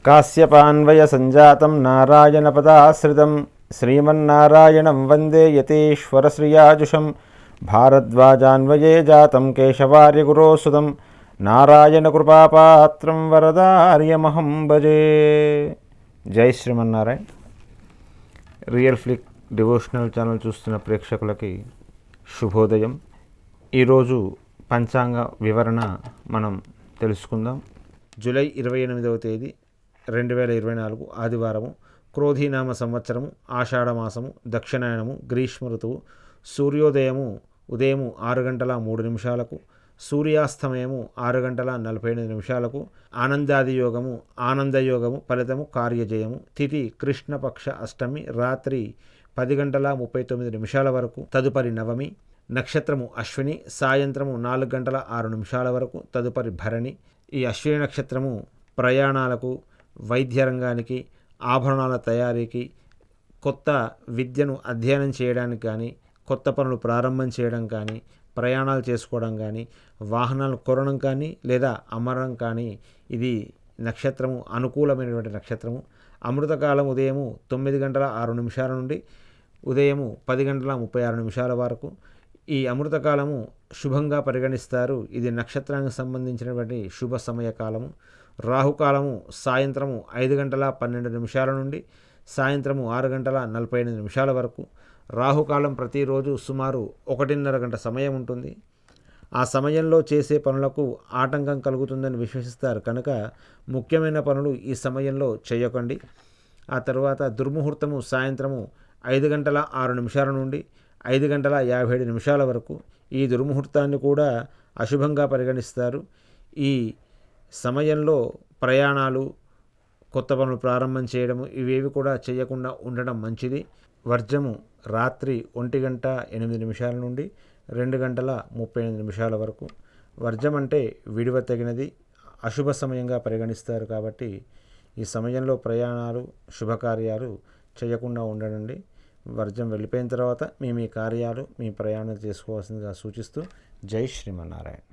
కాశ్యపాన్వయ సంజాతం నారాయణపదాశ్రితం శ్రీమన్నారాయణం వందే యతీశ్వరశ్రియాజుషం భారద్వాజాన్వయే జాతం కేశవార్యగురోసుతం నారాయణకృపాపాత్రం వరదార్యమహం భజే. జై Srimannarayana. Real flick devotional channel చూస్తున్న ప్రేక్షకులకి శుభోదయం. ఈరోజు పంచాంగ వివరణ మనం తెలుసుకుందాం. జూలై 28వ తేదీ 2024 ఆదివారము. క్రోధీనామ సంవత్సరము, ఆషాఢమాసము, దక్షిణాయనము, గ్రీష్మ ఋతువు. సూర్యోదయము ఉదయము 6 గంటల 3 నిమిషాలకు, సూర్యాస్తమయము 6 గంటల 48 నిమిషాలకు. ఆనందాదియోగము, ఆనందయోగము, ఫలితము కార్యజయము. తిథి కృష్ణపక్ష అష్టమి, రాత్రి 10 గంటల 39 నిమిషాల వరకు, తదుపరి నవమి. నక్షత్రము అశ్విని, సాయంత్రము 4 గంటల 6 నిమిషాల వరకు, తదుపరి భరణి. ఈ అశ్విని నక్షత్రము ప్రయాణాలకు, వైద్య రంగానికి, ఆభరణాల తయారీకి, కొత్త విద్యను అధ్యయనం చేయడానికి కానీ, కొత్త పనులు ప్రారంభం చేయడం కానీ, ప్రయాణాలు చేసుకోవడం కానీ, వాహనాలు కొనడం కానీ లేదా అమ్మడం కానీ ఇది నక్షత్రము అనుకూలమైనటువంటి నక్షత్రము. అమృతకాలం ఉదయము 9 గంటల 6 నిమిషాల నుండి ఉదయము 10 గంటల 36 నిమిషాల వరకు. ఈ అమృతకాలము శుభంగా పరిగణిస్తారు. ఇది నక్షత్రానికి సంబంధించినటువంటి శుభ సమయకాలము. రాహుకాలము సాయంత్రము 5 గంటల 12 నిమిషాల నుండి సాయంత్రము 6 గంటల 48 నిమిషాల వరకు. రాహుకాలం ప్రతిరోజు సుమారు 1.5 గంట సమయం ఉంటుంది. ఆ సమయంలో చేసే పనులకు ఆటంకం కలుగుతుందని విశ్వసిస్తారు కనుక ముఖ్యమైన పనులు ఈ సమయంలో చేయకండి. ఆ తర్వాత దుర్ముహూర్తము సాయంత్రము 5 గంటల 6 నిమిషాల నుండి 5 గంటల 57 నిమిషాల వరకు. ఈ దుర్ముహూర్తాన్ని కూడా అశుభంగా పరిగణిస్తారు. ఈ సమయంలో ప్రయాణాలు, కొత్త పనులు ప్రారంభం చేయడము ఇవేవి కూడా చేయకుండా ఉండడం మంచిది. వర్జము రాత్రి 1 గంట 8 నిమిషాల నుండి 2 గంటల 38 నిమిషాల వరకు. వర్జం అంటే విడివ తగినది, అశుభ సమయంగా పరిగణిస్తారు కాబట్టి ఈ సమయంలో ప్రయాణాలు, శుభకార్యాలు చేయకుండా ఉండడండి. వర్జం వెళ్ళిపోయిన తర్వాత మీ కార్యాలు, మీ ప్రయాణాలు చేసుకోవాల్సిందిగా సూచిస్తూ జై శ్రీమన్నారాయణ.